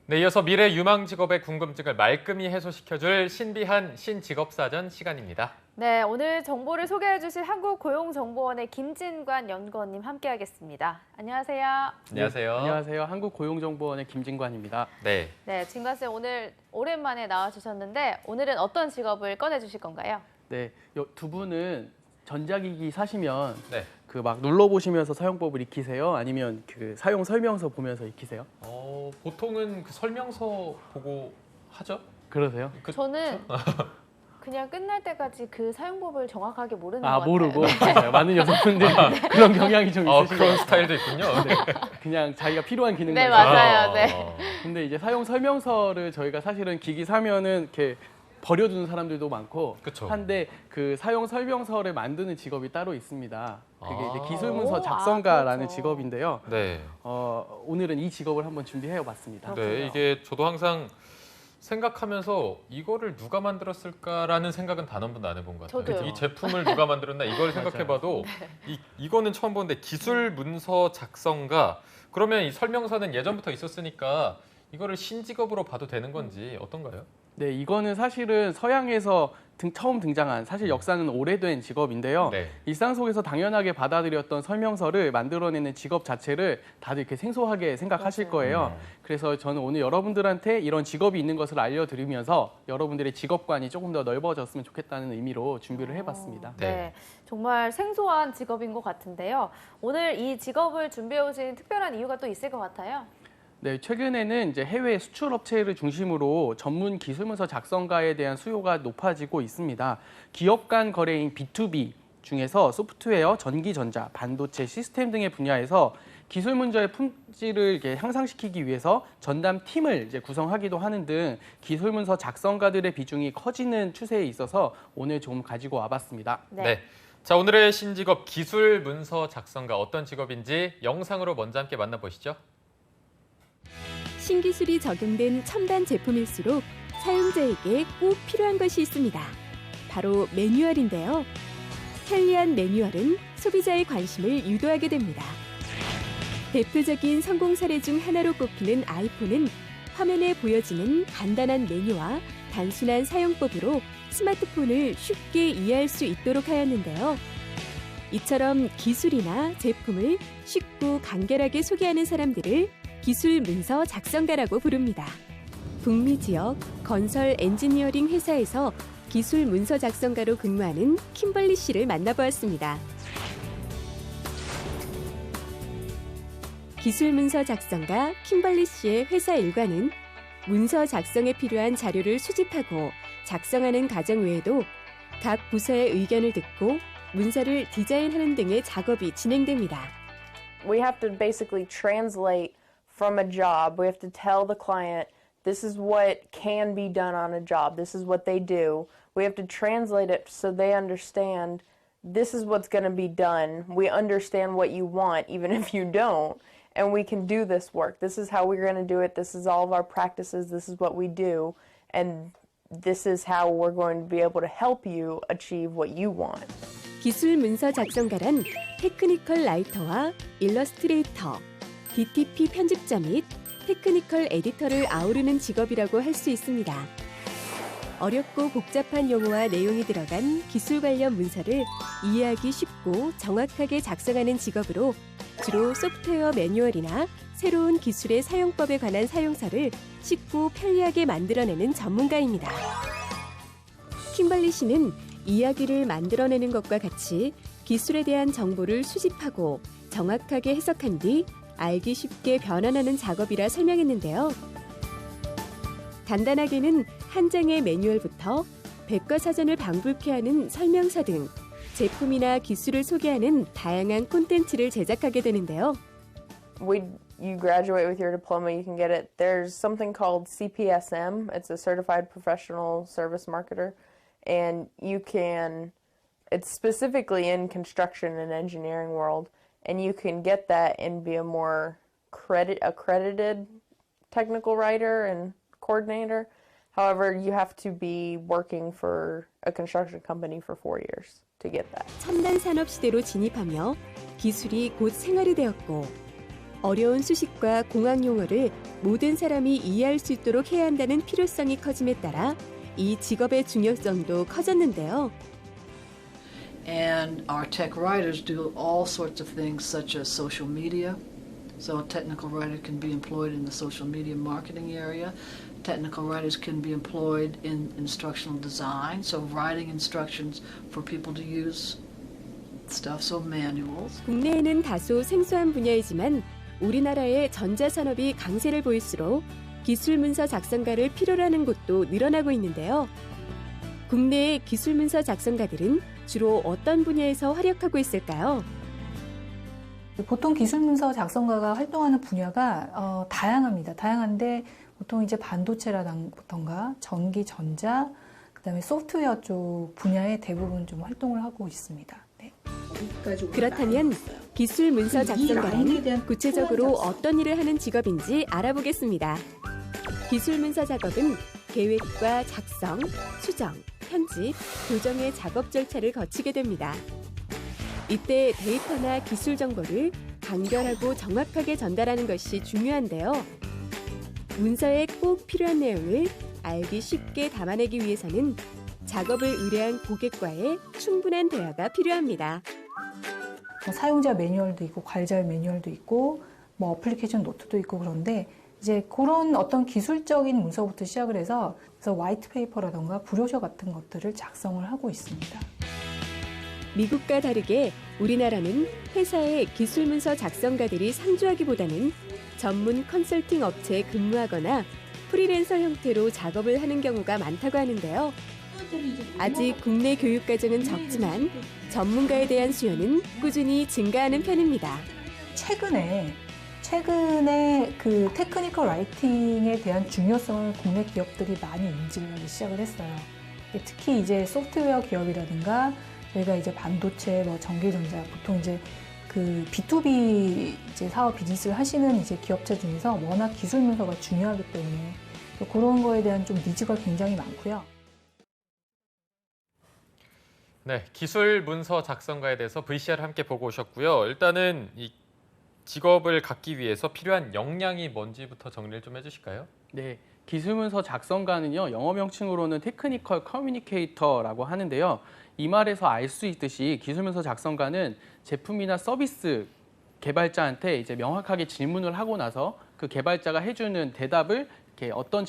네, 이어서 미래 유망 직업의 궁금증을 말끔히 해소시켜줄 신비한 신직업사전 시간입니다. 네, 오늘 정보를 소개해 주실 한국고용정보원의 김진관 연구원님 함께하겠습니다. 안녕하세요. 안녕하세요. 네, 안녕하세요. 한국고용정보원의 김진관입니다. 네. 네, 진관쌤 오늘 오랜만에 나와주셨는데 오늘은 어떤 직업을 꺼내주실 건가요? 네, 두 분은 전자기기 사시면 네. 그 막 눌러보시면서 사용법을 익히세요? 아니면 그 사용 설명서 보면서 익히세요? 보통은 그 설명서 보고 하죠? 그러세요? 저는 그냥 끝날 때까지 그 사용법을 정확하게 모르는 것 아, 같아요. 모르고. 맞아요. 많은 여성분들이 그런 경향이 좀 있으신 것 그런 같아요. 스타일도 있군요. 네, 그냥 자기가 필요한 기능만 네, 있어요. 맞아요. 네. 근데 이제 사용 설명서를 저희가 사실은 기기 사면은 이렇게 버려두는 사람들도 많고 그쵸. 한데 그 사용 설명서를 만드는 직업이 따로 있습니다. 그게 이제 아. 기술문서 오, 작성가라는 그렇죠. 직업인데요. 네. 오늘은 이 직업을 한번 준비해봤습니다. 네, 이게 저도 항상 생각하면서 이거를 누가 만들었을까라는 생각은 단 한 번도 안 해본 것 같아요. 저도요. 이 제품을 누가 만들었나 이걸 생각해봐도 이거는 처음 보는데 기술 문서 작성가 그러면 이 설명서는 예전부터 있었으니까 이거를 신직업으로 봐도 되는 건지 어떤가요? 네, 이거는 사실은 서양에서 처음 등장한 사실 역사는 오래된 직업인데요. 네. 일상 속에서 당연하게 받아들였던 설명서를 만들어내는 직업 자체를 다들 이렇게 생소하게 생각하실 맞아요. 거예요. 그래서 저는 오늘 여러분들한테 이런 직업이 있는 것을 알려드리면서 여러분들의 직업관이 조금 더 넓어졌으면 좋겠다는 의미로 준비를 해봤습니다. 네, 정말 생소한 직업인 것 같은데요. 오늘 이 직업을 준비해 오신 특별한 이유가 또 있을 것 같아요. 네, 최근에는 이제 해외 수출 업체를 중심으로 전문 기술문서 작성가에 대한 수요가 높아지고 있습니다. 기업 간 거래인 B2B 중에서 소프트웨어, 전기전자, 반도체, 시스템 등의 분야에서 기술 문제의 품질을 이렇게 향상시키기 위해서 전담 팀을 이제 구성하기도 하는 등 기술 문서 작성가들의 비중이 커지는 추세에 있어서 오늘 좀 가지고 와봤습니다. 네. 자, 오늘의 신직업 기술 문서 작성가 어떤 직업인지 영상으로 먼저 함께 만나보시죠. 신기술이 적용된 첨단 제품일수록 사용자에게 꼭 필요한 것이 있습니다. 바로 매뉴얼인데요. 편리한 매뉴얼은 소비자의 관심을 유도하게 됩니다. 대표적인 성공 사례 중 하나로 꼽히는 아이폰은 화면에 보여지는 간단한 메뉴와 단순한 사용법으로 스마트폰을 쉽게 이해할 수 있도록 하였는데요. 이처럼 기술이나 제품을 쉽고 간결하게 소개하는 사람들을 기술 문서 작성가라고 부릅니다. 북미 지역 건설 엔지니어링 회사에서 기술 문서 작성가로 근무하는 킴벌리 씨를 만나보았습니다. 기술 문서 작성가 킴벌리 씨의 회사 일과는 문서 작성에 필요한 자료를 수집하고 작성하는 과정 외에도 각 부서의 의견을 듣고 문서를 디자인하는 등의 작업이 진행됩니다. We have to basically translate from a job. We have to tell the client, this is what can be done on a job. This is what they do. We have to translate it so they understand this is what's going to be done. We understand what you want, even if you don't, and we can do this work. This is how we're going to do it. This is all of our practices. This is what we do, and this is how we're going to be able to help you achieve what you want. 기술 문서 작성가란 테크니컬 라이터와 일러스트레이터, DTP 편집자 및 테크니컬 에디터를 아우르는 직업이라고 할 수 있습니다. 어렵고 복잡한 용어와 내용이 들어간 기술 관련 문서를 이해하기 쉽고 정확하게 작성하는 직업으로 주로 소프트웨어 매뉴얼이나 새로운 기술의 사용법에 관한 사용서를 쉽고 편리하게 만들어내는 전문가입니다. 킴벌리 씨는 이야기를 만들어내는 것과 같이 기술에 대한 정보를 수집하고 정확하게 해석한 뒤 알기 쉽게 변환하는 작업이라 설명했는데요. 간단하게는 한 장의 매뉴얼부터 백과사전을 방불케 하는 설명서 등 제품이나 기술을 소개하는 다양한 콘텐츠를 제작하게 되는데요. You graduate with your diploma, you can get it. There's something called CPSM. It's a Certified Professional Service Marketer. And it's specifically in construction and engineering world. And you can get that and be a more accredited technical writer and coordinator. However, you have to be working for a construction company for 4 years to get that. 첨단 산업 시대로 진입하며 기술이 곧 생활이 되었고 어려운 수식과 공학 용어를 모든 사람이 이해할 수 있도록 해야 한다는 필요성이 커짐에 따라 이 직업의 중요성도 커졌는데요. And our tech writers do all sorts of things such as social media. So a technical writer can be employed in the social media marketing area. Technical writers can be employed in instructional design, so writing instructions for people to use stuff, so manuals. 국내에는 다소 생소한 분야이지만 우리나라의 전자산업이 강세를 보일수록 기술문서 작성가를 필요로 하는 곳도 늘어나고 있는데요. 국내의 기술문서 작성가들은 주로 어떤 분야에서 활약하고 있을까요? 보통 기술문서 작성가가 활동하는 분야가 다양합니다. 다양한데 보통 이제 반도체라던가 전기, 전자, 그다음에 소프트웨어 쪽 분야에 대부분 좀 활동을 하고 있습니다. 네. 그렇다면 기술문서 작성가는 구체적으로 어떤 일을 하는 직업인지 알아보겠습니다. 기술문서 작업은 계획과 작성, 수정, 편집, 교정의 작업 절차를 거치게 됩니다. 이때 데이터나 기술 정보를 간결하고 정확하게 전달하는 것이 중요한데요. 문서에 꼭 필요한 내용을 알기 쉽게 담아내기 위해서는 작업을 의뢰한 고객과의 충분한 대화가 필요합니다. 사용자 매뉴얼도 있고 관리자 매뉴얼도 있고 뭐 어플리케이션 노트도 있고 그런데 이제 그런 어떤 기술적인 문서부터 시작을 해서 그래서 화이트 페이퍼라던가 브로셔 같은 것들을 작성을 하고 있습니다. 미국과 다르게 우리나라는 회사의 기술문서 작성가들이 상주하기보다는 전문 컨설팅 업체에 근무하거나 프리랜서 형태로 작업을 하는 경우가 많다고 하는데요. 아직 국내 교육 과정은 적지만 전문가에 대한 수요는 꾸준히 증가하는 편입니다. 최근에 그 테크니컬 라이팅에 대한 중요성을 국내 기업들이 많이 인지를 하기 시작을 했어요. 특히 이제 소프트웨어 기업이라든가 저희가 이제 반도체, 뭐 전기전자 보통 이제 그 B2B 이제 사업 비즈니스를 하시는 이제 기업체 중에서 워낙 기술 문서가 중요하기 때문에 그런 거에 대한 좀 니즈가 굉장히 많고요. 네, 기술 문서 작성가에 대해서 VCR 함께 보고 오셨고요. 일단은 이 직업을 갖기 위해서 필요한 역량이 뭔지부터 정리를 좀 해주실까요? 네, 기술문서 작성가는요, 영어 명칭으로는 테크니컬 커뮤니케이터라고 하는데요. 이 말에서 알 수 있듯이 기술문서 작성가는 제품이나 서비스 개발자한테 이제 명확하게 질문을 하고 나서 그 개발자가 해주는 대답을 이렇게 어떤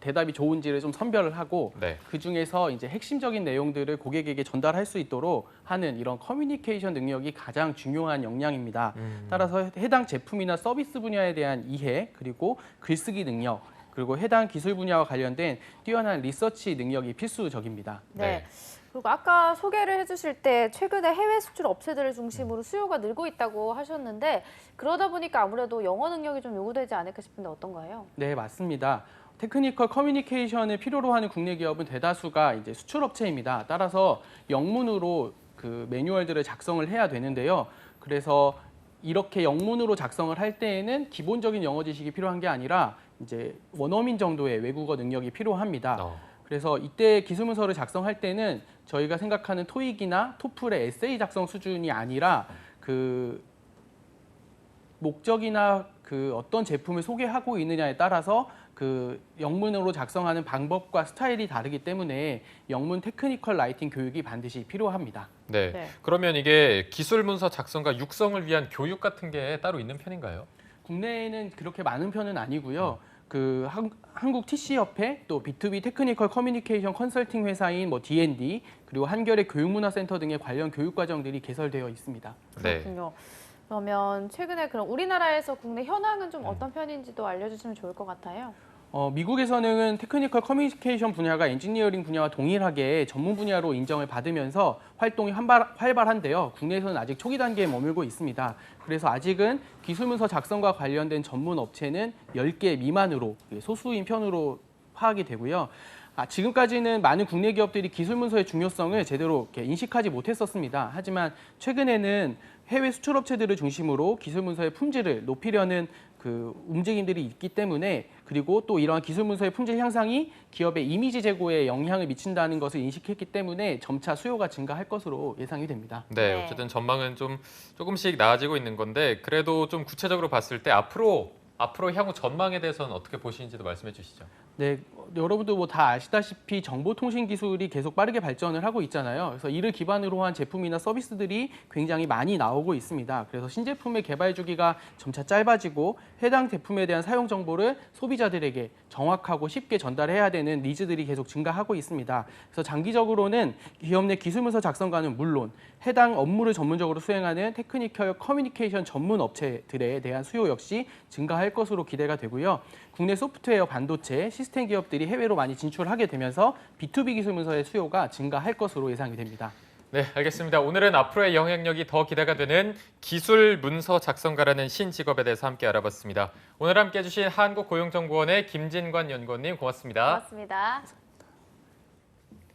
대답이 좋은지를 좀 선별을 하고 네. 그 중에서 이제 핵심적인 내용들을 고객에게 전달할 수 있도록 하는 이런 커뮤니케이션 능력이 가장 중요한 역량입니다. 따라서 해당 제품이나 서비스 분야에 대한 이해, 그리고 글쓰기 능력, 그리고 해당 기술 분야와 관련된 뛰어난 리서치 능력이 필수적입니다. 네. 그리고 아까 소개를 해주실 때 최근에 해외 수출 업체들을 중심으로 수요가 늘고 있다고 하셨는데 그러다 보니까 아무래도 영어 능력이 좀 요구되지 않을까 싶은데 어떤가요? 네, 맞습니다. 테크니컬 커뮤니케이션을 필요로 하는 국내 기업은 대다수가 이제 수출 업체입니다. 따라서 영문으로 그 매뉴얼들을 작성을 해야 되는데요. 그래서 이렇게 영문으로 작성을 할 때에는 기본적인 영어 지식이 필요한 게 아니라 이제 원어민 정도의 외국어 능력이 필요합니다. 그래서 이때 기술문서를 작성할 때는 저희가 생각하는 토익이나 토플의 에세이 작성 수준이 아니라 그 목적이나 그 어떤 제품을 소개하고 있느냐에 따라서 그 영문으로 작성하는 방법과 스타일이 다르기 때문에 영문 테크니컬 라이팅 교육이 반드시 필요합니다. 네. 네. 그러면 이게 기술문서 작성가 육성을 위한 교육 같은 게 따로 있는 편인가요? 국내에는 그렇게 많은 편은 아니고요. 그 한국 TC협회, 또 B2B 테크니컬 커뮤니케이션 컨설팅 회사인 뭐 D&D, 그리고 한겨레 교육문화센터 등의 관련 교육 과정들이 개설되어 있습니다. 네. 그렇군요. 그러면 최근에 그럼 우리나라에서 국내 현황은 좀 어떤 편인지도 알려주시면 좋을 것 같아요. 미국에서는 테크니컬 커뮤니케이션 분야가 엔지니어링 분야와 동일하게 전문 분야로 인정을 받으면서 활동이 활발한데요. 국내에서는 아직 초기 단계에 머물고 있습니다. 그래서 아직은 기술문서 작성과 관련된 전문 업체는 10개 미만으로 소수인 편으로 파악이 되고요. 지금까지는 많은 국내 기업들이 기술문서의 중요성을 제대로 이렇게 인식하지 못했었습니다. 하지만 최근에는 해외 수출업체들을 중심으로 기술문서의 품질을 높이려는 그 움직임들이 있기 때문에 그리고 또 이러한 기술 문서의 품질 향상이 기업의 이미지 제고에 영향을 미친다는 것을 인식했기 때문에 점차 수요가 증가할 것으로 예상이 됩니다. 네, 네. 어쨌든 전망은 좀 조금씩 나아지고 있는 건데 그래도 좀 구체적으로 봤을 때 앞으로 향후 전망에 대해서는 어떻게 보시는지도 말씀해 주시죠. 네, 여러분도 뭐 다 아시다시피 정보통신 기술이 계속 빠르게 발전을 하고 있잖아요. 그래서 이를 기반으로 한 제품이나 서비스들이 굉장히 많이 나오고 있습니다. 그래서 신제품의 개발 주기가 점차 짧아지고 해당 제품에 대한 사용 정보를 소비자들에게 정확하고 쉽게 전달해야 되는 니즈들이 계속 증가하고 있습니다. 그래서 장기적으로는 기업 내 기술문서 작성과는 물론 해당 업무를 전문적으로 수행하는 테크니컬 커뮤니케이션 전문 업체들에 대한 수요 역시 증가할 것으로 기대가 되고요. 국내 소프트웨어, 반도체, 시스템 기업들이 해외로 많이 진출하게 되면서 B2B 기술 문서의 수요가 증가할 것으로 예상이 됩니다. 네, 알겠습니다. 오늘은 앞으로의 영향력이 더 기대가 되는 기술 문서 작성가라는 신직업에 대해서 함께 알아봤습니다. 오늘 함께 해주신 한국고용정보원의 김진관 연구원님 고맙습니다. 고맙습니다.